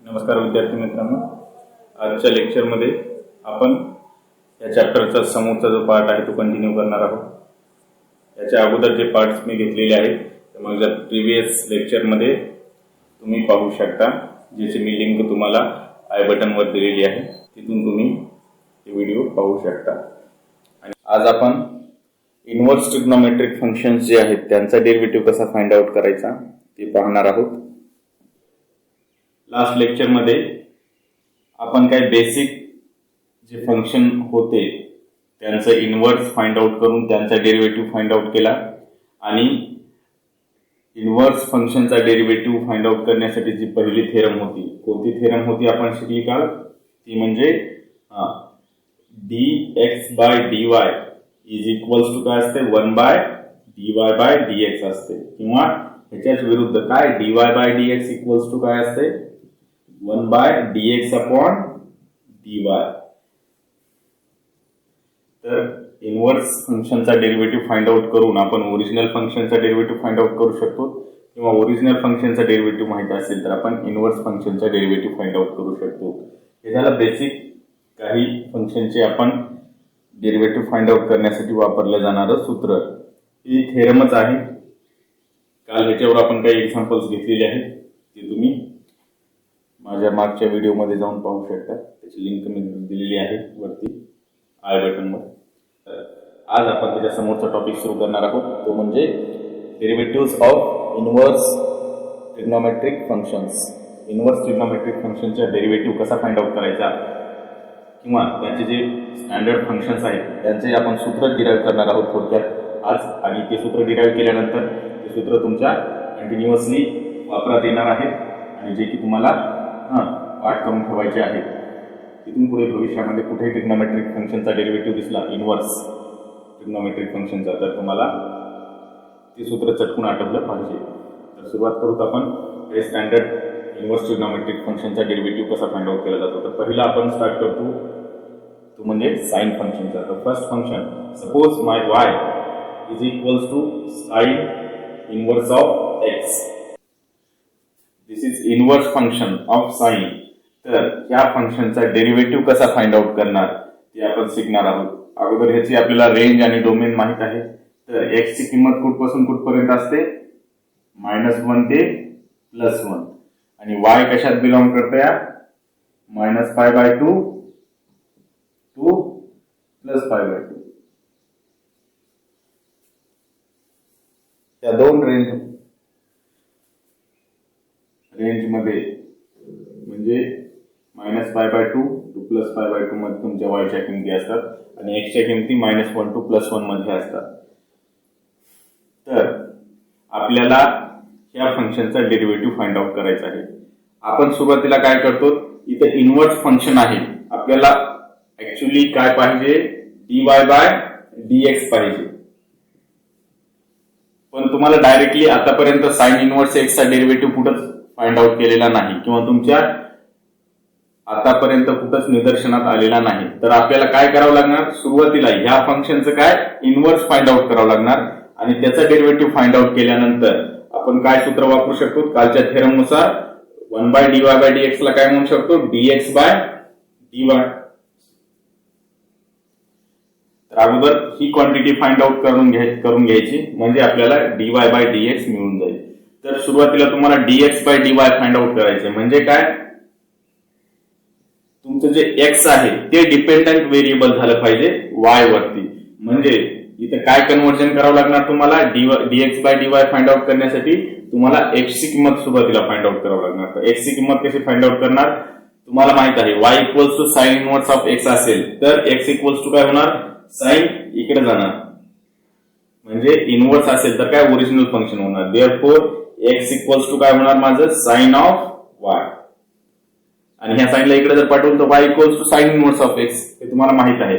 नमस्कार विद्यार्थी मित्रांनो, आजच्या लेक्चरमध्ये आपण या चॅप्टरचा समोरचा जो पार्ट आहे तो कंटिन्यू करणार आहोत. याच्या अगोदर जे पार्ट्स मी घेतलेले आहेत ते मग प्रीवियस लेक्चरमध्ये तुम्ही पाहू शकता, ज्याची मी लिंक तुम्हाला आय बटनवर दिलेली आहे. तिथून तुम्ही हे व्हिडिओ पाहू शकता. आणि आज आपण इनव्हर्स ट्रिग्नोमेट्रिक फंक्शन्स जे आहेत त्यांचा डेरिव्हेटिव्ह कसा फाइंड आउट करायचा ते पाहणार आहोत. लास्ट लेक्चर मध्ये आपण काही बेसिक जे फंक्शन होते त्यांचं इनव्हर्स फाइंड आउट करून त्यांचा डेरिव्हेटिव्ह फाइंड आउट केला. आणि इनव्हर्स फंक्शनचा डेरिव्हेटिव्ह फाइंड आउट करण्यासाठी जी पहिली थेरम होती, कोणती थेरम होती आपण शिकली काल? ती म्हणजे dx by dy is equals to काय असते? 1 by dy by dx असते. किंवा ह्याच्याच विरुद्ध काय? dy by dx equals to काय असते? 1 by dx upon dy. तर इनव्हर्स फंक्शनचा डेरिव्हेटिव्ह फाइंड आउट करून आपण ओरिजिनल फंक्शनचा डेरिव्हेटिव्ह फाइंड आउट करू शकतो, किंवा ओरिजिनल फंक्शनचा डेरिव्हेटिव्ह माहित असेल तर आपण इनव्हर्स फंक्शनचा डेरिव्हेटिव्ह फाइंड आउट करू शकतो. हे झालं बेसिक काही फंक्शनचे आपण डेरिव्हेटिव्ह फाइंड आउट करण्यासाठी वापरलं जाणारं सूत्र. ही थेरमच आहे. काल ह्याच्यावर आपण काही एक्झाम्पल्स घेतलेले आहेत, ते तुम्ही माझ्या मागच्या व्हिडिओमध्ये जाऊन पाहू शकता. त्याची लिंक मी दिलेली आहे वरती आय बटनवर. आज आपण त्याच्या समोरचा टॉपिक सुरू करणार आहोत, तो म्हणजे derivatives of inverse trigonometric functions. Inverse trigonometric फंक्शनचा डेरिव्हेटिव्ह कसा फाइंड आउट करायचा, किंवा त्यांचे जे स्टँडर्ड फंक्शन्स आहेत त्यांचे आपण सूत्र डिराईव्ह करणार आहोत थोडक्यात आज. आणि ते सूत्र डिराईव्ह केल्यानंतर ते सूत्र तुमच्या कंटिन्युअसली वापरात येणार आहे, आणि जे की तुम्हाला पाठ करून ठेवायचे आहे. तिथून पुढे भविष्यामध्ये कुठेही ट्रिग्नोमेट्रिक फंक्शनचा डेरिव्हेटिव्ह दिसला इनव्हर्स ट्रिग्नोमेट्रिक फंक्शनचा, तर तुम्हाला ते सूत्र चटकून आठवलं पाहिजे. तर सुरुवात करूत आपण हे स्टँडर्ड इनव्हर्स ट्रिग्नोमेट्रिक फंक्शनचा डेरिव्हेटिव्ह कसा फाइंड आउट केला जातो. तर पहिला आपण स्टार्ट करतो तो म्हणजे साइन फंक्शनचा. तर first function, suppose my y is equals to sine inverse of x. This is inverse function of sine. तर या फंक्शनचा डेरिव्हेटिव्ह कसा फाइंड आउट करणार ते आपण शिकणार आहोत. अगोदर ह्याची आपल्याला रेंज आणि डोमेन माहित आहे. तर x ची किंमत कुठपासून कुठपर्यंत असते? -1 ते +1. आणि y कशात बिलॉंग करते? -π/2 टू +π/2. या दोन रेंज मध्ये म्हणजे -π/2 टू +π/2 मध्ये तुमच्या y च्या किमती असतात, आणि x च्या किमती -1 टू +1 मध्ये असतात. तर आपल्याला या फंक्शनचा डेरिव्हेटिव्ह फाइंड आउट करायचा आहे. आपण सुरुवातीला काय करतो, इथे इनव्हर्स फंक्शन आहे, आपल्याला ऍक्च्युअली काय पाहिजे? dy by dx पाहिजे. पण तुम्हाला डायरेक्टली आतापर्यंत साइन इनव्हर्स x चा डेरिव्हेटिव्ह कुठंच फाइंड आउट केलेला नाही, किंवा तुमच्या आतापर्यंत कुठंच निदर्शनात आलेला नाही. तर आपल्याला काय करावं लागणार? सुरुवातीला ह्या फंक्शनचं काय इनव्हर्स फाइंड आउट करावं लागणार, आणि त्याचा डेरिव्हेटिव्ह फाइंड आउट केल्यानंतर आपण काय सूत्र वापरू शकतो? कालच्या थेरम नुसार 1 by dy by dx ला काय म्हणू शकतो? dx by dy. तर अगोदर ही क्वांटिटी फाइंड आउट करून घ्यायची, म्हणजे आपल्याला dy by dx मिळून जाईल. तर सुरुवातीला तुम्हाला dx by dy find out करायचे. म्हणजे काय? तुमचं जे x आहे ते डिपेंडंट व्हेरिएबल झालं पाहिजे y वरती. म्हणजे इथे काय कन्व्हर्जन करावं लागणार तुम्हाला? dx by dy find out करण्यासाठी तुम्हाला x ची किंमत सुरुवातीला फाइंड आउट करावं लागणार. तर x ची किंमत कशी फाइंड आउट करणार? तुम्हाला माहित आहे y equals to sine inverse of x असेल तर x इक्वल्स टू काय होणार? साइन इकडे जाणार, म्हणजे इनव्हर्स असेल तर काय? ओरिजिनल फंक्शन होणार. देअरफॉर x इक्वल्स टू काय होणार माझं? Sine of y. आणि ह्या साइनला इकडे जर पाठवलं तर y equals to sine inverse of x. हे तुम्हाला माहित आहे.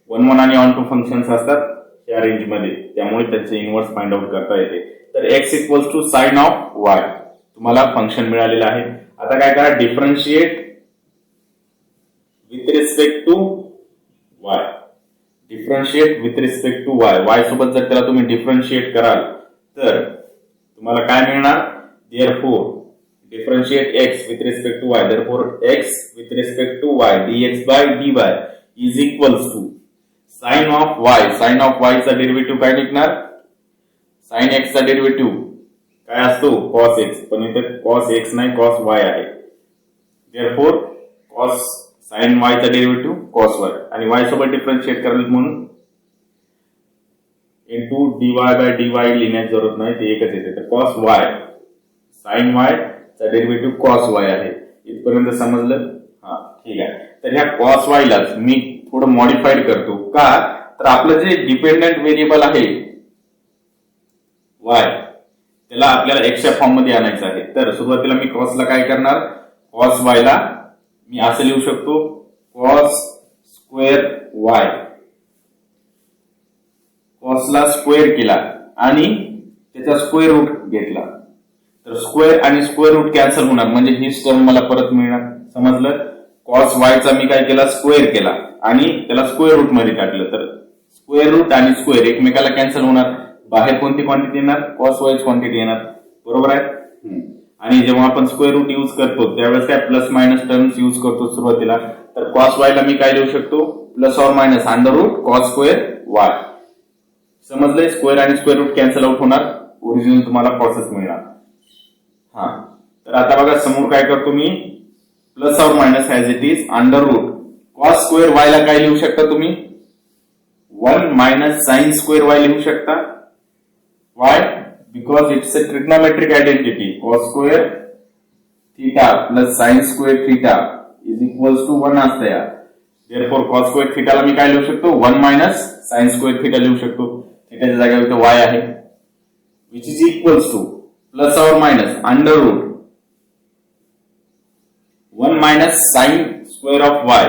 1, 1 आणि ऑन टू फंक्शन्स असतात या रेंज मध्ये, त्यामुळे त्याचे इनव्हर्स फाइंड आउट करता येते. तर x equals to sine of y तुम्हाला फंक्शन मिळालेलं आहे. आता काय करा? Differentiate with respect to y. Differentiate with respect to y सोबत जर त्याला तुम्ही डिफरन्शिएट कराल तर तुम्हाला काय मिळणार? Therefore differentiate x with respect to y. Therefore, x with respect to y dx by dy is equals to sin of y. Sin of y चा डेरिव्हेटिव्ह काय निघणार? sin x चा डेरिव्हेटिव्ह काय असतो? cos x. पण इथे cos x नाही cos y आहे. Therefore, cos sin y चा डेरिव्हेटिव्ह cos y आणि y सोबत डिफरन्शिएट करायला म्हणून into dy by dy लिहिण्याची जरूरत नाही, ते एकच येते. तर cos y sin y चा डेरिव्हेटिव्ह cos y आहे. इथपर्यंत समजलं? हा, ठीक आहे. तर ह्या cos y ला मी थोडं मॉडिफाईड करतो. का? तर आपलं जे डिपेंडंट व्हेरिएबल आहे y त्याला आपल्याला x च्या फॉर्म मध्ये आणायचं आहे. तर सुरुवातीला मी cos ला काय करणार? cos y ला मी असं लिहू शकतो cos स्क्वेअर y. cos ला स्क्वेअर केला आणि त्याचा स्क्वेअर रूट घेतला. तर स्क्वेअर आणि स्क्वेअर रूट कॅन्सल होणार, म्हणजे हीच टर्म मला परत मिळणार. समजलं? cos y चा मी काय केला? स्क्वेअर केला आणि त्याला स्क्वेअर रूट मध्ये टाकलं. तर स्क्वेअर रूट आणि स्क्वेअर एकमेकाला कॅन्सल होणार. बाहेर कोणती क्वांटिटी येणार? cos y क्वांटिटी येणार. बरोबर आहे? आणि जेव्हा आपण स्क्वेअर रूट यूज करतो त्यावेळेस काय प्लस मायनस टर्म्स यूज करतो सुरुवातीला. तर cos y ला मी काय लिहू शकतो? Plus or minus under root cos square y. समजलंय? स्क्वेअर आणि स्क्वेअर रूट कॅन्सल आउट होणार, ओरिजिनल तुम्हाला प्रोसेस मिळणार. हा, तर आता बघा समोर काय करतो मी? Plus or minus as it is under root cos square y ला काय लिहू शकता तुम्ही? 1 मायनस साइन स्क्वेअर y लिहू शकता. Why? Because it's a trigonometric identity. Cos square theta plus sin square theta is equals to 1 असतं यार. Therefore, cos square theta ला मी काय लिहू शकतो? 1 minus sin square theta लिहू शकतो. थीटाच्या जागेवर इथे y आहे. Which is equals to plus or minus under root 1 minus sin square of y.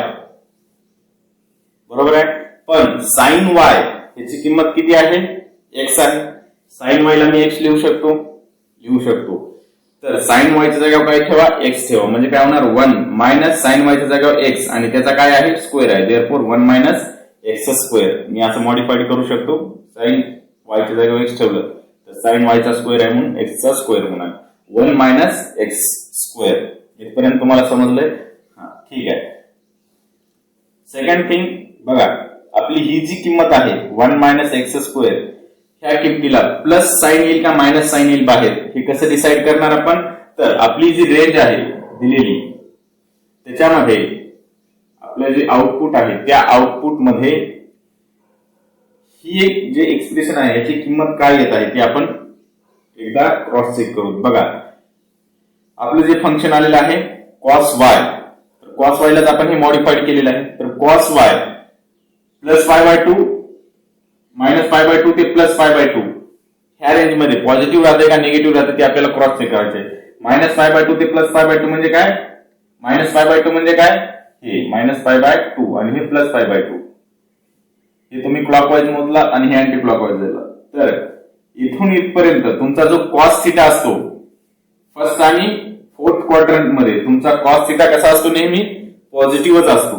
बरोबर आहे? पण sin y याची किंमत किती आहे? x आहे. sin y ला मी x लिहू शकतो. तर sin y च्या जागेवर काय ठेवा? x ठेवा. म्हणजे काय होणार? 1 मायनस sin y च्या जागेवर x आणि त्याचा काय आहे? स्क्वेअर आहे. Therefore 1 minus x square. मी असं मॉडिफाईड करू शकतो. sin y च्या जागेवर x ठेवलं तर sin y चा स्क्वेअर आहे म्हणून x चा स्क्वेअर होणार. 1 मायनस x स्क्वेअर. इथपर्यंत तुम्हाला समजलंय? हा, ठीक आहे. सेकंड थिंग बघा, आपली ही जी किंमत आहे 1 मायनस x स्क्वेअर, ह्या किमतीला प्लस साइन येईल का मायनस साइन येईल बाहेर, हे कसं डिसाइड करणार आपण? तर आपली जी रेंज आहे दिलेली त्याच्यामध्ये आपलं जे आउटपुट आहे त्या आउटपुट मध्ये ही एक जे एक्सप्रेशन आहे याची किंमत काय येत आहे ते आपण एकदा क्रॉस चेक करू. बघा, आपलं जे फंक्शन आलेलं आहे cos y, तर cos y लाच आपण हे मॉडिफाईड केलेलं आहे. तर cos y plus y by 2 minus pi by 2 ते प्लस पाय बाय 2 ह्या रेंज मध्ये पॉझिटिव्ह राहते का निगेटिव्ह राहते ते आपल्याला क्रॉस चेक करायचे. मायनस पाय बाय 2 ते प्लस पाय बाय 2 म्हणजे काय? मायनस पाय बाय 2 म्हणजे काय? हे मायनस पाय बाय 2 आणि हे प्लस पाय बाय 2. हे तुम्ही क्लॉकवाईज मोजला आणि हे अँटी क्लॉकवाईज झाला. तर इथून इथपर्यंत तुमचा जो कॉस थिटा असतो फर्स्ट आणि फोर्थ क्वाड्रंट मध्ये तुमचा कॉस थिटा कसा असतो? नेहमी पॉझिटिव्हच असतो.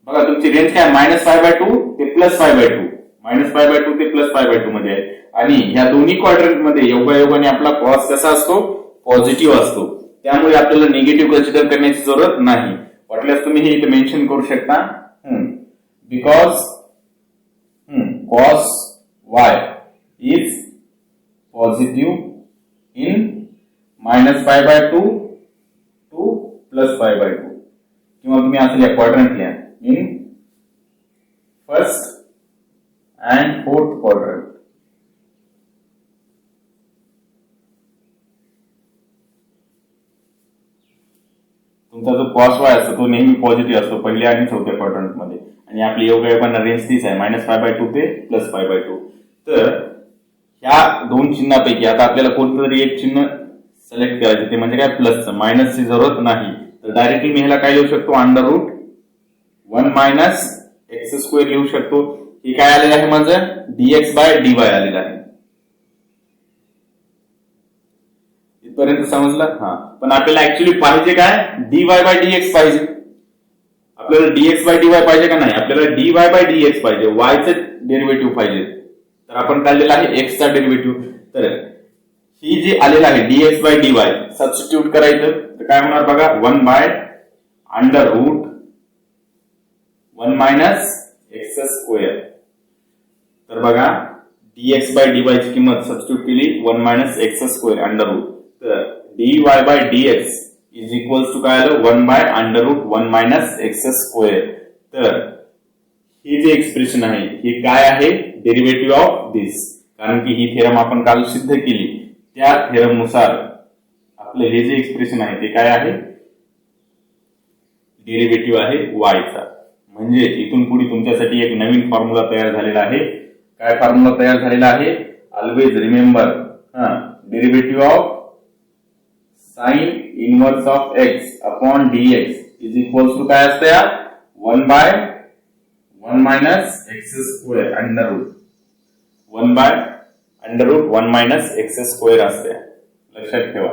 बघा, तुमची रेंज काय? मायनस पाय बाय 2 ते plus pi by 2. Minus pi by 2 ते प्लस पाय बाय 2 मध्ये आहे. आणि ह्या दोन्ही क्वाड्रंट मध्ये योगायोगाने आपला कॉस कसा असतो? पॉझिटिव्ह असतो. त्यामुळे आपल्याला निगेटिव्ह कन्सिडर करण्याची जरूरत नाही. वाटल्यास तुम्ही हे इथे मेन्शन करू शकता, because cos y is positive in minus pi by 2 to plus pi by 2. किंवा तुम्ही असं लिहा, क्वाड्रंट लिहा, in first and fourth quadrant. तुमचा जो cos y असतो तो नेहमी पॉझिटिव्ह असतो पहिल्या आणि चौथ्या क्वाड्रंट मध्ये. आणि आपली योगायोगाने रेंज तीच आहे मायनस पाय बाय 2 ते प्लस पाय बाय 2. तर ह्या दोन चिन्हापैकी आता आपल्याला कोणतं तरी एक चिन्ह सिलेक्ट करायचं, ते म्हणजे काय? प्लसचं. मायनसची जरूरत नाही. तर डायरेक्टली मी ह्याला काय लिहू शकतो? Under root 1 minus x square लिहू शकतो. हे काय आलेलं आहे माझं? dx बाय dy आलेलं आहे. इथपर्यंत समजलं? हा, पण आपल्याला ऍक्च्युली पाहिजे काय? dy बाय dx पाहिजे. आपल्याला dx बाय dy पाहिजे का नाही? आपल्याला dy बाय dx पाहिजे, y चे डेरिव्हेटिव्ह पाहिजे. तर आपण काढलेलं आहे x चा डेरिव्हेटिव्ह. तर ही जी आलेला आहे dx बाय dy सबस्टिट्यूट करायचं तर काय होणार बघा 1 by under root 1 minus x square. तर बघा dx बाय dy ची किंमत सबस्टिट्यूट केली 1 minus x square under root. तर dy by dx is equals to काय आलं 1 by under root 1 minus x square. तर ही जी एक्सप्रेशन आहे ही काय आहे डेरिव्हेटिव्ह ऑफ दिस. कारण की ही थेरम आपण काल सिद्ध केली त्या थेरम नुसार आपले हे जे एक्सप्रेशन आहे ते काय आहे डेरिव्हेटिव्ह आहे y चा. म्हणजे इथून पुढे तुमच्यासाठी एक नवीन फॉर्म्युला तयार झालेला आहे. काय फॉर्म्युला तयार झालेला आहे always remember derivative of sine inverse of x upon dx is equals to काय असते 1 by 1 minus x square under root 1 by under root 1 minus x square असते. लक्षात ठेवा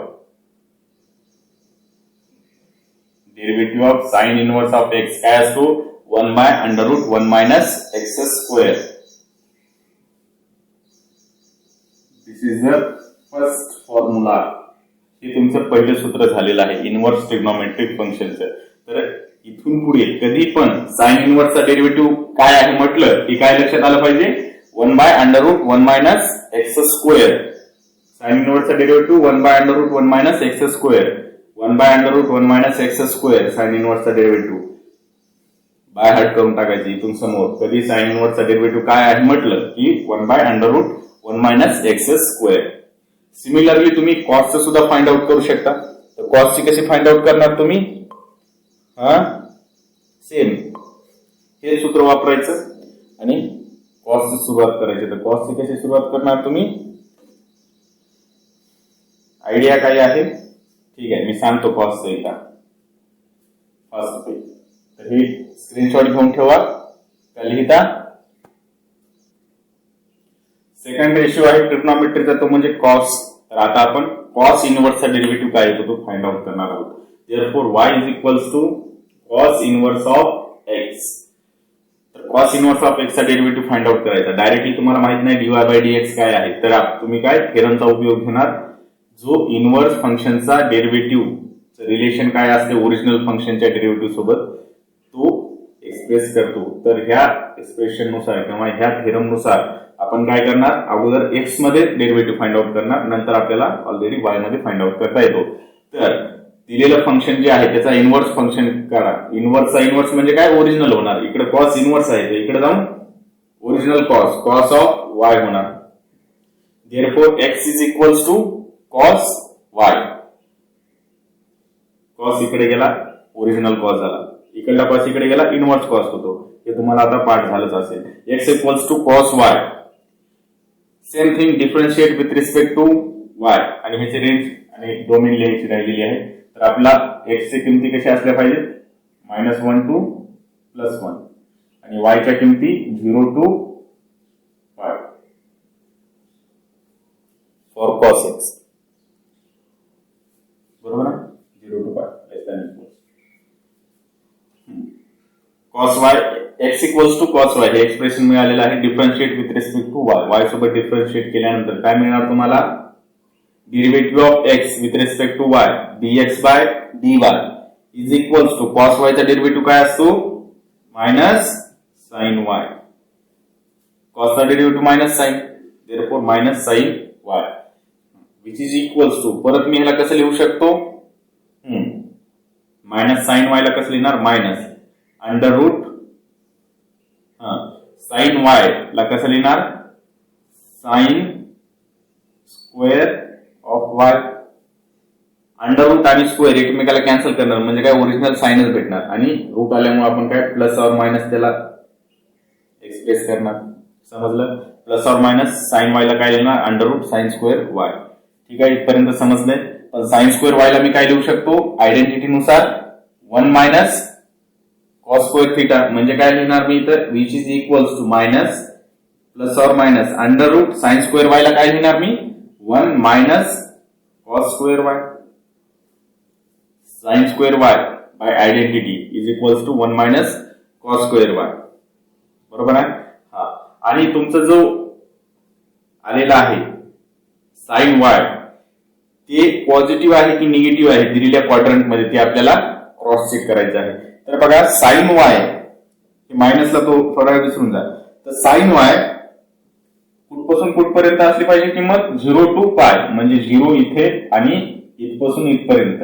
derivative of sine inverse of x काय असतो 1 by under root 1 minus x square. This is the first formula. हे तुमचं पहिलं सूत्र झालेलं आहे इनवर्स ट्रिग्नोमेट्रिक फंक्शनचं. तर इथून पुढे कधी पण साइन इनवर्सचा डेरिव्हेटिव्ह काय आहे म्हटलं की काय लक्षात आलं पाहिजे 1 by under root 1 minus x square. Sine इनवर्सचा derivative 1 by under root 1 minus x square 1 by under root 1 minus x square sine इनवर्सचा डेरिव्हेटिव्ह बाय हार्ट करून टाकायची इथून समोर. कधी साइन इनवर्सचा डेरिव्हेटिव्ह काय आहे म्हटलं की 1 by under root 1 minus x square. Similarly तुम्ही कॉसचं सुद्धा फाइंड आउट करू शकता. तर कॉसची कशी फाइंड आउट करणार तुम्ही सेम हे सूत्र वापरायचं आणि कॉसची सुरुवात करायची. तर कॉसची कशी सुरुवात करणार तुम्ही आयडिया काय आहे ठीक आहे मी सांगतो कॉसचं एकदा फर्स्ट पेज. तर हे स्क्रीनशॉट घेऊन ठेवा त्या लिहिता. सेकंड रेशिओ आहे ट्रिग्नोमेट्रीचा तो म्हणजे कॉस. तर आता आपण कॉस इनवर्सचा डेरिव्हेटिव्ह काय येतो तो फाइंड आउट करणार आहोत. Therefore y is equals to cos inverse of x. तर कॉस इनवर्स ऑफ x चा डेरिव्हेटिव्ह फाइंड आउट करायचा. डायरेक्टली तुम्हाला माहित नाही dy बाय dx काय आहे तर तुम्ही काय थेरमचा उपयोग घेणार. जो इनवर्स फंक्शनचा डेरिव्हेटिव्ह रिलेशन काय असते ओरिजिनल फंक्शनच्या डेरिव्हेटिव्ह सोबत तो एक्सप्रेस करतो. तर ह्या एक्सप्रेशन नुसार किंवा ह्या थेरम नुसार आपण काय करणार अगोदर x मध्ये डेरिव्हेटिव्ह फाइंड आउट करणार नंतर आपल्याला ऑलरेडी y मध्ये फाइंड आउट करता येतो. तर दिलेलं फंक्शन जे आहे त्याचा इनवर्स फंक्शन करा. इनवर्सचा इनवर्स म्हणजे काय ओरिजिनल होणार. इकडे कॉस इनवर्स आहे तर इकडे जाऊन ओरिजिनल कॉस ऑफ y होणार. Therefore x is equals to cos y. Cos इकडे गेला ओरिजिनल कॉस झाला. इकडला कॉस इकडे गेला इनवर्स कॉस होतो. हे तुम्हाला आता पाठ झालंच असेल. x equals to cos y. Same thing differentiate with respect to y आणि ह्याची रेंज आणि डोमेन लिहायची राहिलेली आहे. तर आपला x ची किमती कशा असल्या पाहिजेत -1 टू +1 आणि y च्या किमती 0 टू π फॉर cos x. बरोबर ना 0 to π less than equals cos y x equals to cos y हे एक्सप्रेशन मिळालेलं आहे. Differentiate with respect to y. y सोबत डिफरन्शिएट केल्यानंतर काय मिळणार तुम्हाला derivative of x with respect to y dx by dy is equals to cos y चा derivative काय असतो मायनस sin y. cos चा derivative minus sin therefore minus sin y which is equals to परत मी ह्याला कसं लिहू शकतो मायनस sin y ला कसं लिहिणार minus under root sin y ला कसं लिहिणार sin square of y. Under root आणि स्क्वेअर एकमेकाला कॅन्सल करणार म्हणजे काय ओरिजिनल साइनच भेटणार आणि रूट आल्यामुळे आपण काय प्लस और मायनस त्याला एक्सप्रेस करणार. समजलं प्लस और मायनस sin y ला काय लिहिणार under root sin square y. ठीक आहे इथपर्यंत समजलंय. पण sin स्क्वेअर y ला मी काय लिहू शकतो आयडेंटिटी नुसार 1 मायनस cos स्क्वेअर थीटा म्हणजे काय लिहिणार मी इथं which is equals to minus plus और minus under root sin square y ला काय लिहिणार मी 1 minus cos square y sin square y by identity is equals to 1 minus cos square y. बरोबर आहे. आणि तुमचा जो आलेला आहे sin y ते पॉझिटिव्ह आहे की निगेटिव्ह आहे दिलेल्या क्वाड्रंट मध्ये ते आपल्याला क्रॉस चेक करायचं आहे. तर बघा साइन वाय मायनसला तो थोडा वेळ विसरून जा. तर साइन वाय कुठपासून कुठपर्यंत असली पाहिजे किंमत 0 to पाय म्हणजे 0 इथे आणि इथपासून इथपर्यंत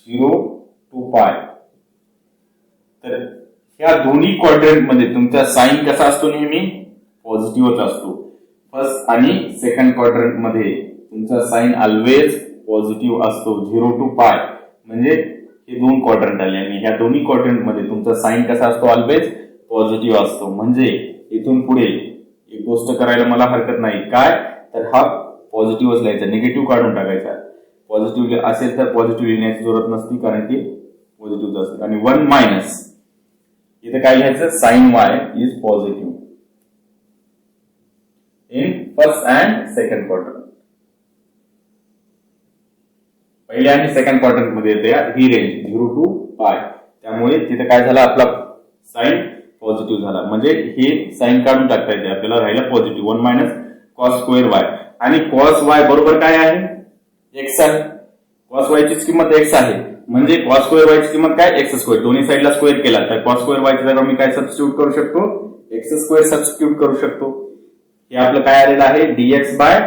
0 to पाय. तर ह्या दोन्ही क्वाड्रंट मध्ये तुमचा साइन कसा असतो नेहमी पॉझिटिव्हच असतो. फर्स्ट आणि सेकंड क्वाड्रंट मध्ये तुमचा साइन ऑलवेज पॉझिटिव्ह असतो 0 to पाय. म्हणजे हे दोन क्वाड्रंट आले आणि ह्या दोन्ही क्वाड्रंट मध्ये तुमचा साइन कसा असतो ऑलवेज पॉझिटिव्ह असतो. म्हणजे इथून पुढे एक गोष्ट करायला मला हरकत नाही काय तर हा पॉझिटिव्हच लिहायचा निगेटिव्ह काढून टाकायचा. पॉझिटिव्ह असेल तर पॉझिटिव्ह लिहिण्याची जरूरत नसती कारण ते पॉझिटिव्ह असते. आणि 1 मायनस इथे काय लिहायचं sine y is positive in first and second quadrant. पहिल्या आणि सेकंड क्वाड्रंट मध्ये येते ही रेंज 0 to पाय. त्यामुळे तिथे काय झालं आपला साइन पॉझिटिव्ह झाला. म्हणजे हे साइन काढून टाकता येते आपल्याला राहिला positive 1 minus cos square Y. आणि कॉस वाय बरोबर काय आहे एक्स आहे. कॉस वाय ची किंमत एक्स आहे म्हणजे कॉस स्क्वेअर वाय ची किंमत काय एक्स स्क्वेअर. दोन्ही साईडला स्क्वेअर केला तर कॉस स्क्वेअर वाय च्या जागा मी काय सबस्टिट्यूट करू शकतो एक्स स्क्वेअर सबस्टिट्यूट करू शकतो. हे आपलं काय आलेलं आहे डीएक्स बाय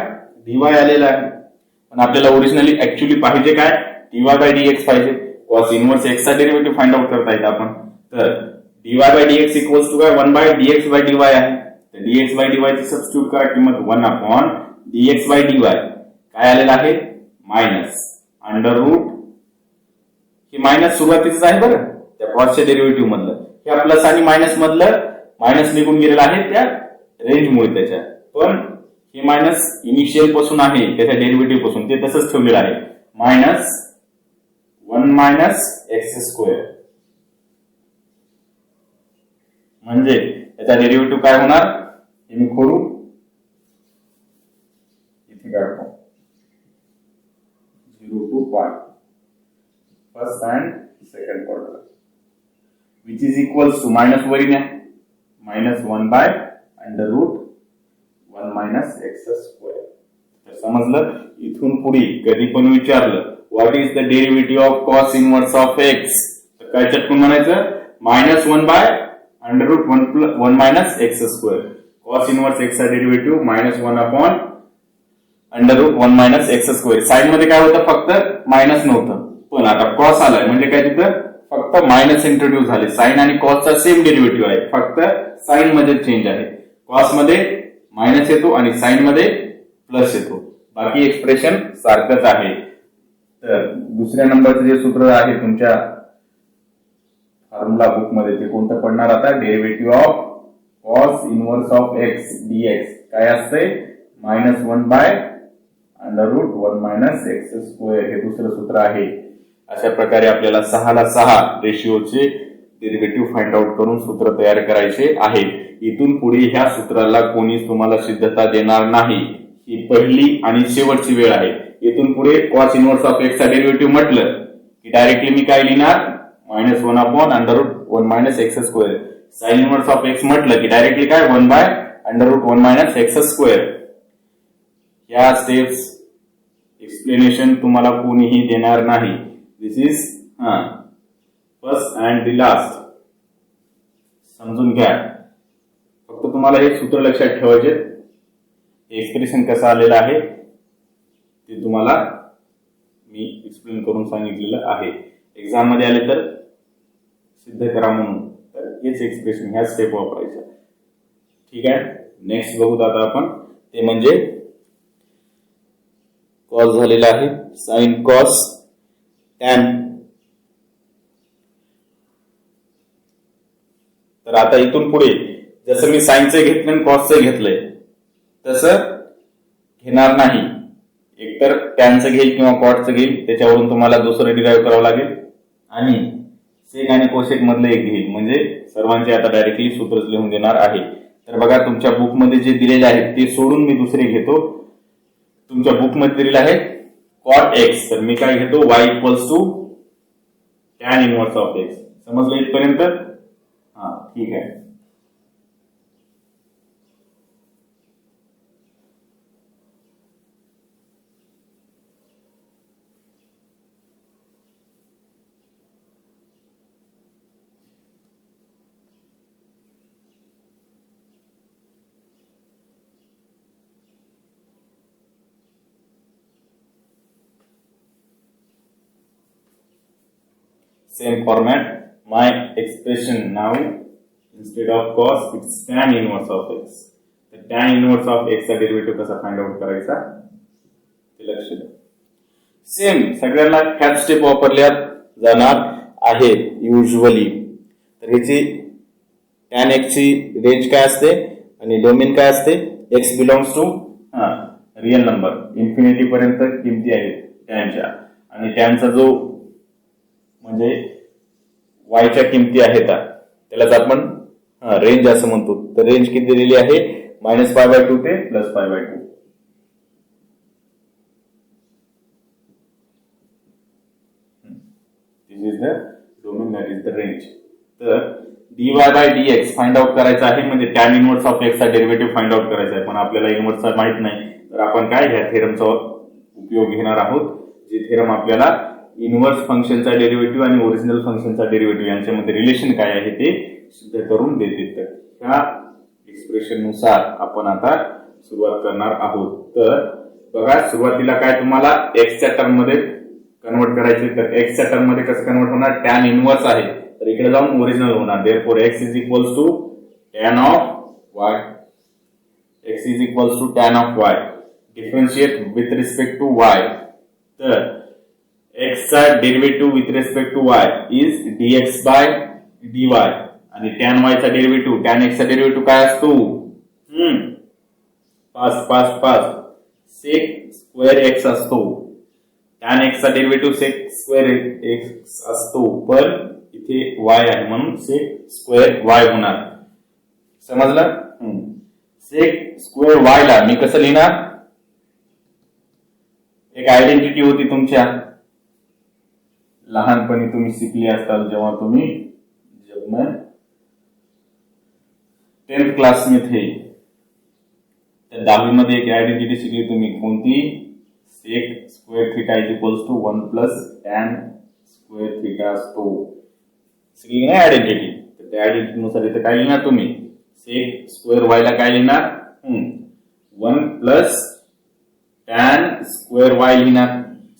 डीवाय आलेलं आहे. पण आपल्याला ओरिजिनली ऍक्च्युअली पाहिजे काय डीवाय बाय डीएक्स पाहिजे. कॉस इनवर्स एक्स चा डेरिव्हेटिव्ह फाइंड आउट करता येतं आपण. तर dy by dx equals to काय 1 बाय डीएक्स बाय डीवाय आहे. तर डीएक्स बाय डीवाय ची सबस्टिट्यूट करा किंमत 1 अपॉन डीएक्स बाय डीवाय काय आलेलं आहे मायनस अंडर रूट. हे मायनस सुरुवातीच आहे बरं त्या कॉसच्या डेरिव्हेटिव्ह मधलं. हे प्लस आणि मायनस मधलं मायनस निघून गेलेलं आहे त्या रेंजमुळे त्याच्या. पण हे मायनस इनिशियल पासून आहे त्याच्या डेरिव्हेटिव्ह पासून ते तसंच ठेवलेलं आहे मायनस 1 मायनस एक्स स्क्वेअर. म्हणजे त्याचा डेरिव्हेटिव्ह काय होणार हे मी खोडू इथे काढतो 0 to pi first and second quadrant which is equals to minus वर न्या minus 1 by under root 1 minus x square. तर समजलं. इथून पुढे कधी पण विचारलं what is the derivative of cos inverse of x तर काय चटकून म्हणायचं minus 1 by under root 1 minus x square. Cos inverse x चा derivative minus 1 upon under root 1 minus x square. Sine मध्ये काय होतं फक्त मायनस नव्हतं पण आता कॉस आलाय म्हणजे काय तिथं फक्त मायनस इंट्रोड्यूस झाले. साइन आणि कॉसचा सेम डेरिव्हेटिव्ह आहे फक्त साइन मध्ये चेंज आहे. कॉस मध्ये मायनस येतो आणि साइन मध्ये प्लस येतो. बाकी एक्सप्रेशन सारखंच आहे. तर दुसऱ्या नंबरचं जे सूत्र आहे तुमच्या फॉर्म्युला बुक मध्ये ते कोणतं पडणार आता derivative of cos inverse of x dx काय असते minus 1 by under root 1 minus x square. हे दुसरं सूत्र आहे. अशा प्रकारे आपल्याला 6 ला 6 रेशिओचे डेरिव्हेटिव्ह फाइंड आउट करून सूत्र तयार करायचे आहे. इथून पुढे ह्या सूत्राला कोणीच तुम्हाला सिद्धता देणार नाही. ही पहिली आणि शेवटची वेळ आहे. इथून पुढे कॉस इनवर्स ऑफ एक्स चा डेरिव्हेटिव्ह म्हटलं की डायरेक्टली मी काय लिहिणार minus 1 upon under root 1 minus x square. Sine inverse of x म्हटलं की डायरेक्टली काय 1 by under root 1 minus x square. या स्टेप्स एक्सप्लेनेशन तुम्हाला कोणीही देणार नाही. This is first and the last. समजून घ्या. फक्त तुम्हाला हे सूत्र लक्षात ठेवायचे. एक्सप्रेशन कसं आलेलं आहे ते तुम्हाला मी एक्सप्लेन करून सांगितलेलं आहे. एक्झाम मध्ये आले तर सिद्ध करा म्हणून तर हेच एक्सप्रेशन ह्या स्टेप वापरायच्या. ठीक आहे. नेक्स्ट बघूत आता आपण ते म्हणजे कॉस झालेला आहे साइन कॉस टॅन. तर आता इथून पुढे जसं मी साइनचं घेतलं आणि कॉसचं घेतलंय तसं घेणार नाही. एकतर टॅनचं घेईल किंवा कॉटचं घेईल त्याच्यावरून तुम्हाला दुसरं डिराईव्ह करावं लागेल आणि सेक आणि कोसेक मधलं एक घेईल. म्हणजे सर्वांचे आता डायरेक्टली सूत्रच लिहून देणार आहे. तर बघा तुमच्या बुक मध्ये जे दिलेले आहेत ते सोडून मी दुसरे घेतो. तुमच्या बुक मध्ये दिलेले आहे कॉट एक्स तर मी काय घेतो y equals to tan inverse of x. समजलं इथपर्यंत. ठीक आहे. same format. My expression now instead of cos it's tan inverse of x. तर tan inverse of x चा डेरिव्हेटिव्ह कसा फाइंड आउट करायचा ते लक्ष द्या. सेम सगळ्यांना ह्याच स्टेप वापरल्या जाणार आहेत युजली. तर ह्याची tan x ची रेंज काय असते आणि डोमेन काय असते. x belongs to real number infinity पर्यंत किमती आहेत टॅनच्या आणि टॅनचा जो म्हणजे वायच्या किमती आहेत त्यालाच आपण रेंज असं म्हणतो. तर रेंज किती दिलेली आहे -π/2 ते +π/2. This is the domain that is the range. तर dy/dx फाइंड आउट करायचं आहे म्हणजे tan इनव्हर्स ऑफ x चा डेरिव्हेटिव्ह फाइंड आउट करायचा आहे. पण आपल्याला इनव्हर्सचा माहित नाही तर आपण काय ह्या थेरमचा उपयोग घेणार आहोत. जे थेरम आपल्याला इनव्हर्स फंक्शनचा डेरिव्हेटिव्ह आणि ओरिजिनल फंक्शनचा डेरिव्हेटिव्ह यांच्यामध्ये रिलेशन काय आहे ते सिद्ध करून देते. तर ह्या एक्सप्रेशन नुसार आपण आता सुरुवात करणार आहोत. तर बघा सुरुवातीला काय तुम्हाला x च्या टर्म मध्ये कन्वर्ट करायचे. तर x च्या टर्म मध्ये कसं कन्वर्ट होणार. tan इनव्हर्स आहे तर इकडे जाऊन ओरिजिनल होणार. Therefore x is equals to tan of y. x is equals to tan of y. Differentiate with respect to y. तर x चा derivative with respect to y is dx/dy आणि tan y चा derivative tan x चा derivative काय असतो. पास sec square x असतो. tan x चा डेरिव्हेटिव्ह sec स्क्वेअर x असतो पण इथे y आहे म्हणून sec स्क्वेअर y होणार. समजलं. sec स्क्वेअर y ला मी कसं लिहिणार. एक आयडेंटिटी होती तुमच्या लहानपणी तुम्ही शिकली असताल जेव्हा तुम्ही जब मैं 10th क्लास में थे तर 10वी मध्ये एक आयडेंटिटी शिकली तुम्ही कोणती. sec square theta is equals to 1 plus tan square theta असतो. शिकली नाही आयडेंटिटी. तर त्या आयडेंटिटी नुसार इथे काय लिहिणार तुम्ही. sec स्क्वेअर y ला काय लिहिणार 1 प्लस tan स्क्वेअर y लिहिणार.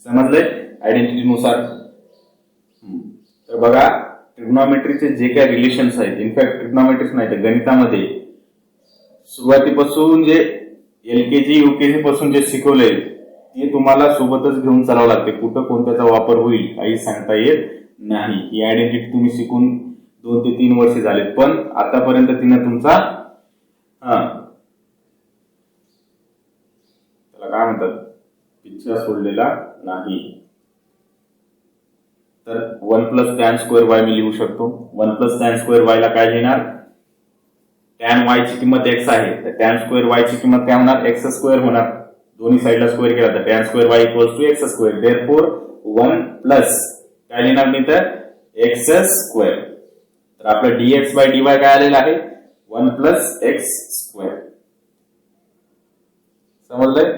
समजले आयडेंटिटी नुसार. तर बघा ट्रिग्नोमेट्रीचे जे काही रिलेशन्स आहेत इनफॅक्ट ट्रिग्नोमेट्रीच नाही तर गणितामध्ये सुरुवातीपासून जे LKG UKG पासून जे शिकवलंय ते तुम्हाला सोबतच घेऊन चालावं लागते. कुठं कोणत्याचा वापर होईल काही सांगता येत नाही. ही आयडेंटिटी तुम्ही शिकून 2 ते 3 वर्ष झालेत पण आतापर्यंत तिने तुमचा त्याला काय म्हणतात पिच्छा सोडलेला नाही. तर 1 प्लस tan स्क्वेअर y मी लिहू शकतो. 1 प्लस tan स्क्वेअर y ला काय लिहिणार. tan y ची किंमत x आहे तर tan स्क्वेअर y ची किंमत काय होणार x स्क्वेअर होणार. दोन्ही साइडला स्क्वेअर केला तर tan square y equals to x square. Therefore 1 plus काय लिहिणार मी तर x स्क्वेअर. तर आपलं dx/dy काय आलेलं आहे 1 प्लस x स्क्वेअर. समजलंय.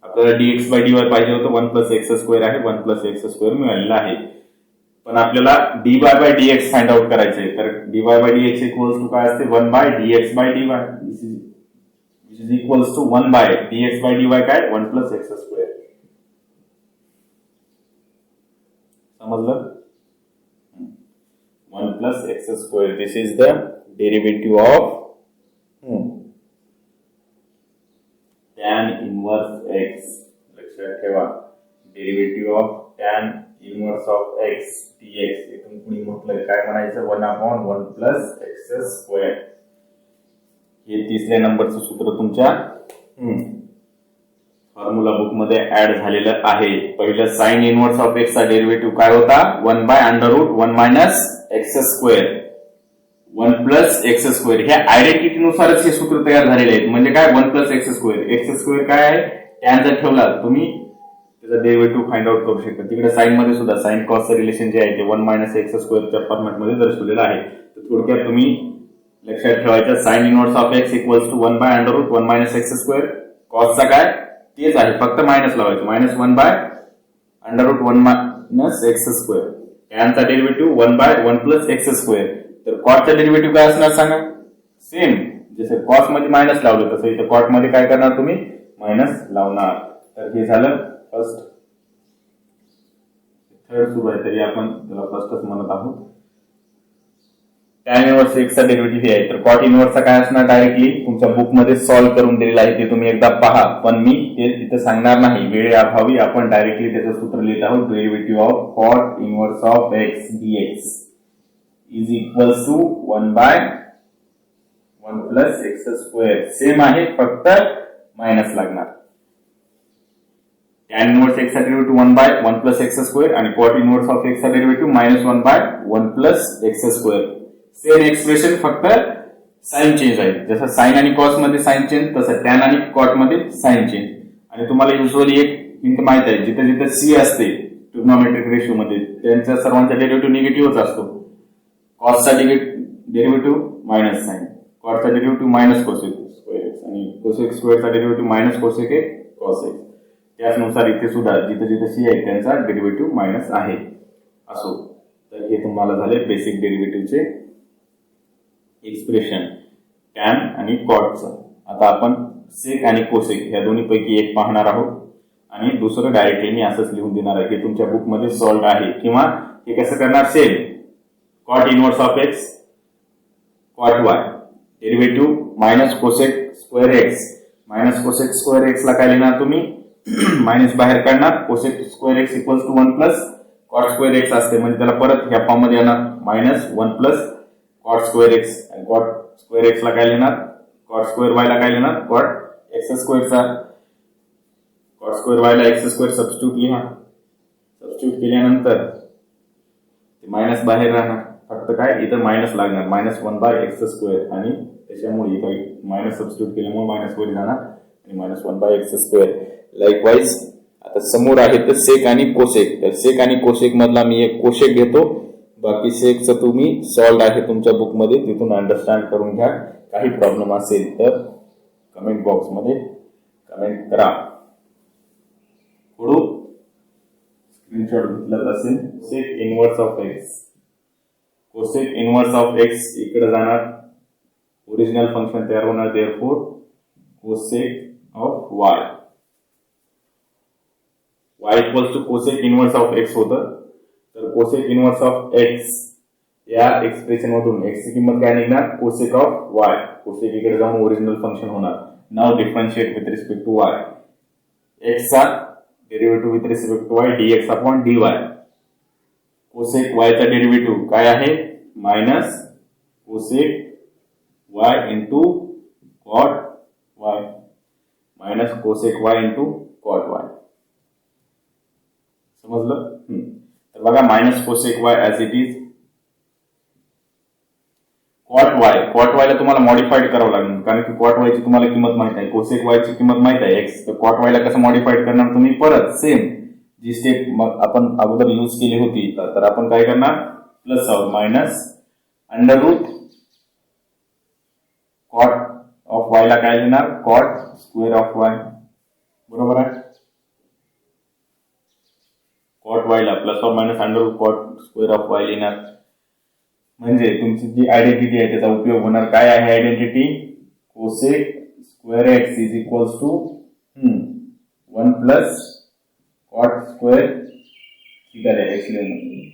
आपल्याला dx/dy पाहिजे होतं 1 प्लस x स्क्वेअर आहे 1 प्लस x स्क्वेअर मिळालेला आहे. पण आपल्याला dy/dx फाइंड आउट करायचे तर dy/dx इक्वल्स टू काय असते 1/dx/dy which is equals to 1/dx/dy काय 1 प्लस x स्क्वेअर. समजलं. 1 plus x square this is the derivative of tan inverse x. लक्षात ठेवा derivative of tan inverse of x dx. इथून पुढे म्हटलं काय म्हणायचं 1/1 प्लस x स्क्वेअर. हे तिसऱ्या नंबरचं सूत्र तुमच्या फॉर्म्युला बुक मध्ये ऍड झालेलं आहे. पहिलं साइन इनवर्स ऑफ x चा डेरिव्हेटिव्ह काय होता 1/√1 minus x square 1 plus x square. ह्या आयडेंटिटी नुसारच हे सूत्र तयार झालेले आहेत. म्हणजे काय 1 plus x square. x square काय आहे tan जर ठेवला तुम्ही त्याचा डेरिव्हेटिव्ह फाइंड आउट करू शकता. तिकडे साइन मध्ये सुद्धा साइन कॉसचं रिलेशन जे आहे ते 1 मायनस x स्क्वेअरच्या फॉर्मॅट मध्ये दर्शवलेलं आहे. तर थोडक्यात तुम्ही लक्षात ठेवायचं sine inverse of x equals to 1/√1 minus x square. कॉसचा काय तेच आहे फक्त मायनस लावायचं -1/√1 मायनस x स्क्वेअर. टॅनचा डेरिव्हेटिव्ह 1/1 प्लस x स्क्वेअर. तर कॉटचा डेरिव्हेटिव्ह काय असणार सांगा. सेम जसं कॉस मध्ये मायनस लावलं तसं इथं कॉट मध्ये काय करणार तुम्ही मायनस लावणार. तर हे झालं फर्स्ट. थर्ड सुरू आहे तरी आपण त्याला फर्स्टच म्हणत आहोत. टॅन इनव्हर्स एक्सचा डेरिव्हेटिव्ह हे आहे. तर कॉट इनव्हर्सचा काय असणार डायरेक्टली तुमच्या बुकमध्ये सॉल्व्ह करून दिलेला आहे, ते तुम्ही एकदा पहा, पण मी ते तिथे सांगणार नाही वेळेअभावी. आपण डायरेक्टली त्याचं सूत्र लिहित आहोत. Derivative of cot inverse of x dx is equals to 1/1 plus x square. Same आहे, फक्त मायनस लागणार. टॅन इनव्हर्स एक्स चा डेरिव्हेटिव्ह 1/1 प्लस एक्स स्क्वेअर आणि कॉट इनव्हर्स ऑफ एक्स चा derivative -1/1 plus x square. Same expression, फक्त sign change आहे. जसं sine आणि कॉस मध्ये साइन चेंज, तसं टॅन आणि कॉट मध्ये साइन चेंज. आणि तुम्हाला युजली एक हिंट माहित आहे, जिथे जिथे सी असते ट्रिग्नोमेट्रिक रेशिओ मध्ये त्यांच्या सर्वांचा डेरिव्हेटिव्ह निगेटिव्हच असतो. कॉसचा डेरिव्हेटिव्ह मायनस साइन, कॉटचा derivative minus cosec square x आणि कोसेक स्क्वेअरचा derivative minus cosec x cos x. त्याचनुसार इथे सुद्धा जिथे जिथे सी आहे त्यांचा डेरिव्हेटिव्ह मायनस आहे. असो, तर हे तुम्हाला झाले बेसिक डेरिव्हेटिव्हचे एक्सप्रेशन टॅन आणि कॉटचं. आता आपण सेक आणि कोसेक या दोन्ही पैकी एक पाहणार आहोत आणि दुसरं डायरेक्टली मी असंच लिहून देणार आहे. हे तुमच्या बुकमध्ये सॉल्व्ह आहे. किंवा हे कसं करणार, same cot inverse of x cot y derivative minus cosec square x. Minus cosec square x ला काय लिहिणार तुम्ही, मायनस बाहेर काढणार. Cosec square x equals to 1 plus cot square x असते, म्हणजे त्याला परत ह्या फॉर्म मध्ये येणार -1 प्लस कॉट स्क्वेअर एक्स. आणि कॉट स्क्वेअर एक्स ला काय लिहिणार, कॉट स्क्वेअर वाय ला काय लिहिणार, कॉट एक्स स्क्वेअरचा. कॉट स्क्वेअर वाय ला एक्स स्क्वेअर सबस्टिट्यूट लिहा. सबस्टिट्यूट केल्यानंतर ते मायनस बाहेर राहणार, फक्त काय इथं मायनस लागणार -1/x स्क्वेअर. आणि त्याच्यामुळे इथं मायनस सबस्टिट्यूट केल्यामुळे मायनस वर जाणार आणि -1/x स्क्वेअर. लाईकवाईज आता समोर आहे तर सेक आणि कोसेक. तर सेक आणि कोसेक मधला मी एक कोसेक घेतो, बाकी सेकचं तुम्ही सॉल्व्ह आहे तुमच्या बुकमध्ये, तिथून अंडरस्टँड करून घ्या. काही प्रॉब्लेम असेल तर कमेंट बॉक्स मध्ये कमेंट करा. पुढे स्क्रीनशॉट घेतला असेल. Sec inverse of x, cosec inverse of x इकडे जाणार, ओरिजिनल फंक्शन तयार होणार. Therefore cosec of y, y equals to cosec inverse of x होतं. तर कोसेक इनव्हर्स ऑफ एक्स या एक्सप्रेशन मधून एक्स ची किंमत काय निघणार, कोसेक ऑफ वाय. कोसेक इकडे जाऊन ओरिजिनल फंक्शन होणार. नाव differentiate with respect to y. X चा derivative with respect to y dx upon dy. Cosec y चा डेरिव्हेटिव्ह काय आहे, minus cosec y into cot y minus cosec y into cot y. समजलं? तर बघा, minus cosec y as it is cot y. Cot y ला तुम्हाला modified करावं लागेल, कारण की कॉट वाय ची तुम्हाला किंमत माहित आहे, कोसेक वाय ची किंमत माहित आहे एक्स. तर कॉट वाय ला कसं मॉडिफाईड करणार तुम्ही, परत सेम जी स्टेप आपण अगोदर यूज केली होती. तर आपण काय करणार, plus minus under root cot of y ला काय लिहिणार, कॉट स्क्वेअर ऑफ वाय. बरोबर आहे. कॉट वाय ला plus or minus under root cot square of y लिहिणार. म्हणजे तुमची जी आयडेंटिटी आहे त्याचा उपयोग होणार. काय आहे identity, cosec square x is equals to 1 plus cot square theta आहे.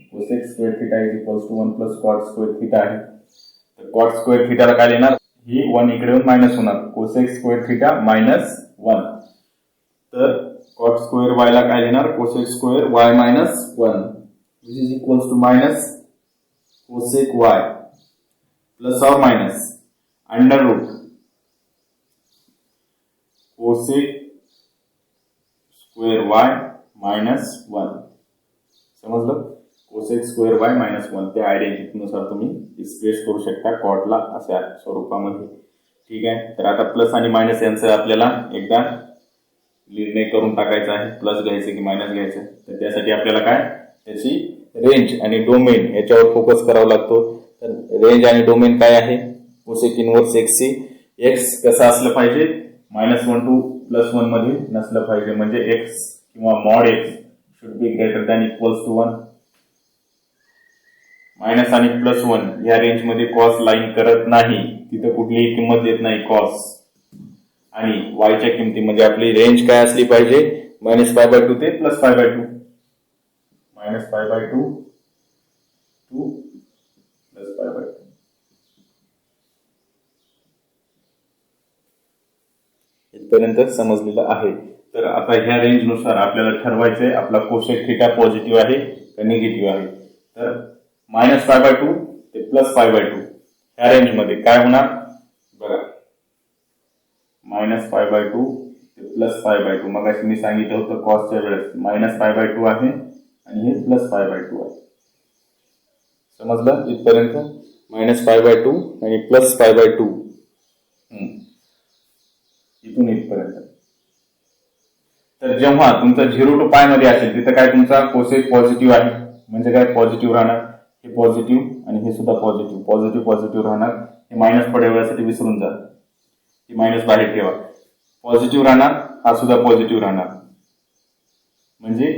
Cosec square theta is equals to 1 plus cot square theta आहे. तर कॉट स्क्वेअर थीटाला काय लिहिणार, ही 1 इकडे येऊन मायनस होणार, कोसेक स्क्वेअर थीटा -1. तर कॉट स्क्वेअर वाय ला काय लिहिणार, cosec square y -1 which is equals to minus cosec y plus और minus under root cosec square y -1. समजलं? कोसेक स्क्वेअर वाय -1 त्या आयडेंटिटीनुसार तुम्ही एक्सप्रेस करू शकता कॉटला अशा स्वरूपामध्ये. ठीक आहे. तर आता प्लस आणि मायनस यांचं आपल्याला एकदा निर्णय करून टाकायचा आहे, प्लस घ्यायचं की मायनस घ्यायचं. तर त्यासाठी आपल्याला काय, त्याची रेंज आणि डोमेन याच्यावर फोकस करावा लागतो. तर रेंज आणि डोमेन काय आहे, कोसेक इनव्हर्स एक्स ची एक्स कसं असलं पाहिजे, -1 टू +1 मध्ये नसलं पाहिजे. म्हणजे एक्स किंवा mod x should be greater than equals to 1. Minus आणि +1 या रेंज मध्ये कॉस लाईन करत नाही, तिथे कुठलीही किंमत देत नाही कॉस. आणि वायच्या किमती म्हणजे आपली रेंज काय असली पाहिजे, -π/2 ते +π/2. Minus pi by 2 to plus pi by 2. इथपर्यंत समजलेलं आहे. तर आता ह्या रेंजनुसार आपल्याला ठरवायचंय आपला कोसेक थिटा पॉझिटिव्ह आहे का निगेटिव्ह आहे. तर मायनस पाय बाय 2 ते प्लस पाय बाय 2 ह्या रेंजमध्ये काय होणार बघा. मायनस पाय बाय 2 ते प्लस पाय बाय 2. मग मी सांगितलं होतं कॉसच्या वेळेस मायनस पाय बाय 2 आहे आणि हे प्लस पाय बाय 2 आहे. समजलं इथपर्यंत. मायनस पाय बाय 2 आणि प्लस पाय बाय 2 इथून इथपर्यंत. तर जेव्हा तुमचा 0 to पाय मध्ये असेल तिथं काय तुमचा कोसेक पॉझिटिव्ह आहे म्हणजे काय पॉझिटिव्ह राहणार. हे पॉझिटिव्ह आणि हे सुद्धा पॉझिटिव्ह पॉझिटिव्ह पॉझिटिव्ह राहणार. हे मायनस थोड्या वेळासाठी विसरून जा. हे मायनस बाहेर ठेवा. पॉझिटिव्ह राहणार हा सुद्धा पॉझिटिव्ह राहणार म्हणजे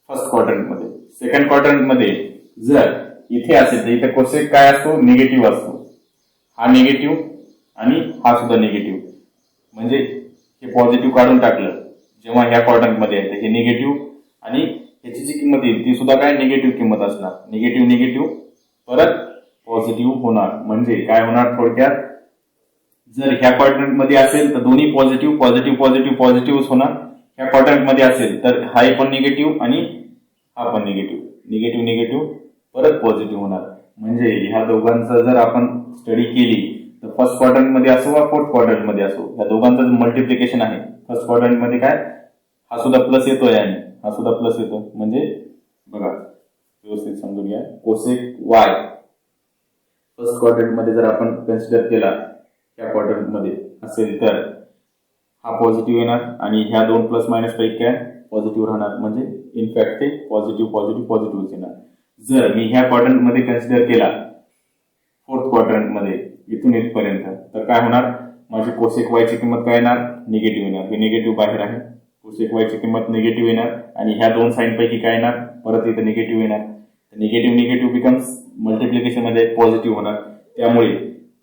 फर्स्ट क्वाड्रंट मध्ये. सेकंड क्वाड्रंट मध्ये जर इथे असेल तर इथे कोसेक काय असतो निगेटिव्ह असतो. हा निगेटिव्ह आणि हा सुद्धा निगेटिव्ह म्हणजे हे पॉझिटिव्ह काढून टाकलं जेव्हा ह्या क्वाड्रंट मध्ये आहे हे निगेटिव्ह आणि ह्याची जी किंमत येईल ती सुद्धा काय निगेटिव्ह किंमत असणार. निगेटिव्ह निगेटिव्ह परत पॉझिटिव्ह होणार म्हणजे काय होणार थोडक्यात जर ह्या क्वाड्रंट मध्ये असेल तर दोन्ही पॉझिटिव्ह पॉझिटिव्ह पॉझिटिव्ह पॉझिटिव्ह होणार. ह्या क्वाड्रंट मध्ये असेल तर हा पण निगेटिव्ह आणि हा पण निगेटिव्ह निगेटिव्ह निगेटिव्ह परत पॉझिटिव्ह होणार. म्हणजे ह्या दोघांचा जर आपण स्टडी केली तर फर्स्ट क्वाड्रंट मध्ये असो वा फोर्थ क्वाड्रंट मध्ये असो या दोघांचं मल्टिप्लिकेशन आहे. फर्स्ट क्वाड्रंट मध्ये काय हा सुद्धा प्लस येतोय आणि हा सुद्धा प्लस येतो म्हणजे बघा व्यवस्थित समजून घ्या. कोसेक वाय फर्स्ट क्वाड्रंट मध्ये जर आपण कन्सिडर केला या क्वाड्रंट मध्ये असेल तर हा पॉझिटिव्ह येणार आणि ह्या दोन प्लस मायनस पैकी काय पॉझिटिव्ह राहणार म्हणजे इनफॅक्ट ते पॉझिटिव्ह पॉझिटिव्ह पॉझिटिव्ह येणार. जर मी ह्या क्वाड्रंट मध्ये कन्सिडर केला फोर्थ क्वाड्रंट मध्ये इथून इथपर्यंत तर काय होणार माझी कोसेक वाय ची किंमत काय येणार निगेटिव्ह येणार. हे निगेटिव्ह बाहेर आहे. कोसेक वाय ची किंमत निगेटिव्ह येणार आणि ह्या दोन साइन पैकी काय येणार परत इथं निगेटिव्ह येणार. निगेटिव्ह निगेटिव्ह बिकम्स मल्टिप्लिकेशन मध्ये पॉझिटिव्ह होणार. त्यामुळे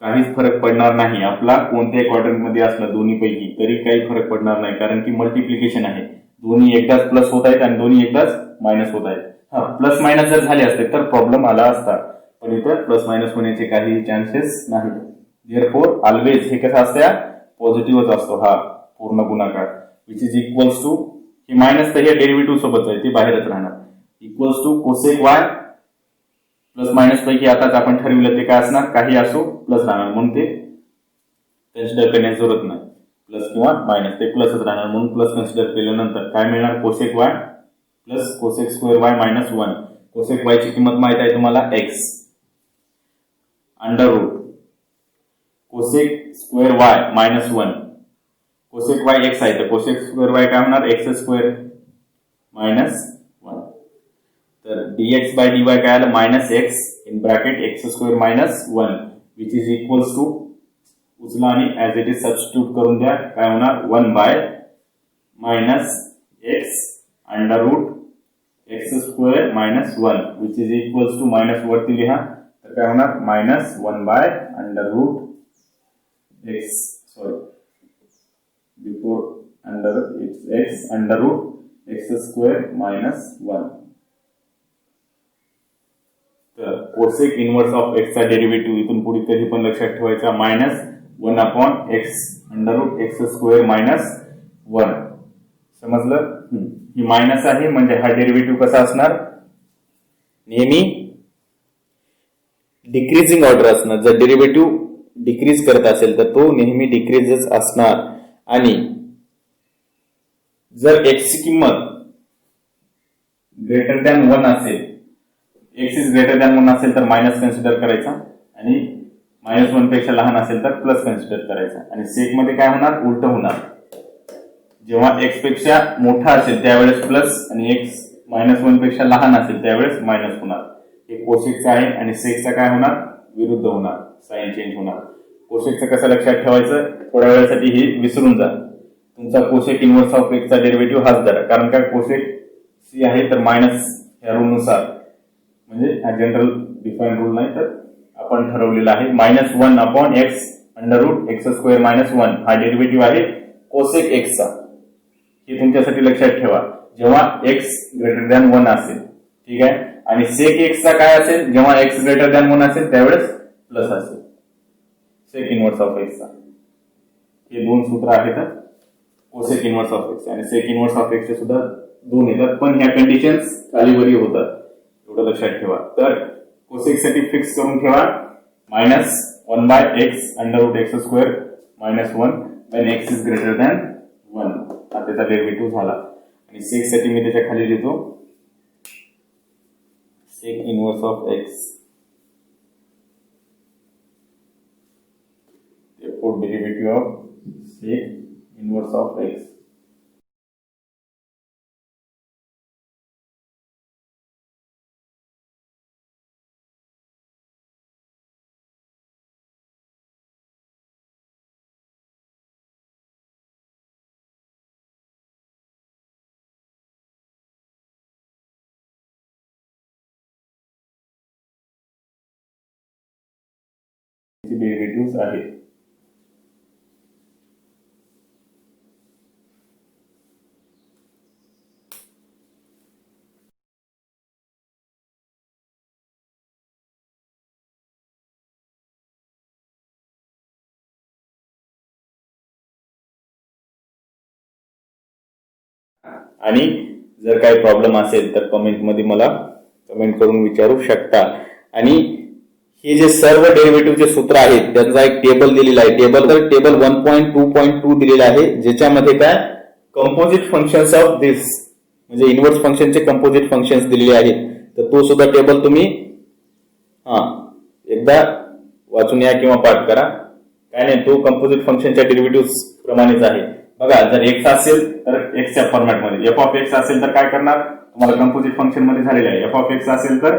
काहीच फरक पडणार नाही आपला कोणत्याही क्वाड्रंट मध्ये असला दोन्ही पैकी तरी काही फरक पडणार नाही कारण की मल्टिप्लिकेशन आहे. दोन्ही एकदाच प्लस होत आहेत आणि दोन्ही एकदाच मायनस होत आहेत. हा प्लस मायनस जर झाले असते तर प्रॉब्लेम आला असता पण इथं प्लस मायनस होण्याचे काही चान्सेस नाही. देअरफॉर ऑलवेज हे कसं असतं पॉझिटिव्हच असतो हा पूर्ण गुणाकार विच इज इक्वल्स टू हे मायनस तर हे डेरिव्हेटिव्ह सोबत आहे ते बाहेरच राहणार equals to cosec y plus minus पैकी आताच आपण ठरविलं ते काय असणार काही असो प्लस राहणार म्हणून ते कन्सिडर करण्याची जरूरत नाही. प्लस किंवा मायनस ते प्लसच राहणार म्हणून प्लस कन्सिडर केल्यानंतर काय मिळणार cosec y plus cosec square y minus 1. Cosec y ची किंमत माहित आहे तुम्हाला x under root cosec square y minus 1. Cosec y x आहे तर कोसेक स्क्वेअर वाय काय होणार एक्स स्क्वेअर मायनस 1. तर dx बाय dy काय आलं minus x in bracket x square minus 1 which is equals to उचला आणि ऍज इट इज सबस्टिट्यूट करून द्या काय होणार 1 by minus x under root x square minus 1 which is equals to minus वरती लिहा तर काय होणार minus 1 by under root x sorry before under it's x under root x square minus 1. तर कोसेक इनवर्स ऑफ x चा derivative इथून पुढे कधी पण लक्षात ठेवायचा minus 1 upon x under root x square minus 1. समजलं. ही मायनस आहे म्हणजे हा डेरिव्हेटिव्ह कसा असणार नेहमी डिक्रीजिंग ऑर्डर असणार. जर डेरिव्हेटिव्ह डिक्रीज करत असेल तर तो नेहमी डिक्रीजच असणार आणि जर x ची किंमत ग्रेटर दॅन 1 असेल x इज ग्रेटर दॅन 1 असेल तर मायनस कन्सिडर करायचा आणि मायनस 1 पेक्षा लहान असेल तर प्लस कन्सिडर करायचा. आणि सेक मध्ये काय होणार उलट होणार. जेव्हा x पेक्षा मोठा असेल त्यावेळेस प्लस आणि x मायनस 1 पेक्षा लहान असेल त्यावेळेस मायनस होणार. हे कोसेकचा आहे आणि सेकचा काय होणार विरुद्ध होणार साइन चेंज होणार. कोसेकचं कसं लक्षात ठेवायचं थोड्या वेळासाठी हे विसरून जा. तुमचा कोसेक इनवर्स ऑफ एक्स चा डेरिव्हेटिव्ह हाच धरा कारण काय कोसेक सी आहे तर मायनस या रूल नुसार म्हणजे हा जनरल डिफाईन रूल नाही तर आपण ठरवलेला आहे minus 1 upon x under root x square minus 1 हा डेरिव्हेटिव्ह आहे कोसेक एक्सचा. हे तुमच्यासाठी लक्षात ठेवा. जेव्हा एक्स ग्रेटर दॅन 1 असेल ठीक आहे. आणि सेक एक्सचा काय असेल, जेव्हा एक्स ग्रेटर दॅन 1 असेल त्यावेळेस प्लस असेल सेक इनव्हर्स ऑफ एक्सचा. हे दोन सूत्र आहेत कोसेक इनव्हर्स ऑफ एक्स आणि सेक इनव्हर्स ऑफ एक्सचे सुद्धा दोन येतात, पण ह्या कंडिशन्स खालीवरी होतात, एवढं लक्षात ठेवा. तर कोसेक साठी फिक्स करून ठेवा -1/x √x square -1 when x is greater than 1. हा त्याचा डेरिव्हेटिव्ह झाला. आणि सेक साठी मी त्याच्या खाली लिहितो sec inverse of x derivative of sec inverse of x. Derivative आहेत. आणि जर काही प्रॉब्लेम असेल तर कमेंट मध्ये मला कमेंट करून विचारू शकता. आणि हे जे सर्व डेरिव्हेटिव्हचे सूत्र आहेत त्यांचा एक टेबल दिलेला आहे. टेबल 1.2.2 दिलेला आहे, ज्याच्यामध्ये काय कंपोजिट फंक्शन्स ऑफ दिस म्हणजे इनव्हर्स फंक्शनचे कंपोजिट फंक्शन्स दिलेले आहेत. तर तो सुद्धा टेबल तुम्ही एकदा वाचून या किंवा पाठ करा. काय नाही, तो कंपोजिट फंक्शनच्या डेरिव्हेटिव्ह प्रमाणेच आहे. बघा, जर एक्स असेल तर एक्सच्या फॉर्मॅटमध्ये, एफ ऑफ एक्स असेल तर काय करणार, तुम्हाला कंपोजिट फंक्शन मध्ये झालेलं आहे. एफ ऑफ एक्स असेल तर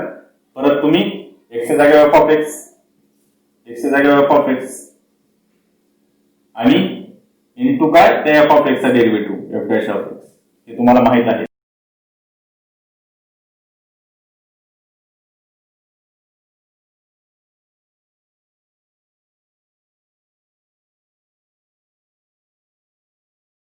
परत तुम्ही एक्सच्या जागेवर एफ ऑफ एक्स, एक्सच्या जागेवर एफ ऑफ एक्स आणि इंटू काय ते एफ ऑफ एक्सचा derivative F dash of x, हे तुम्हाला माहित आहे.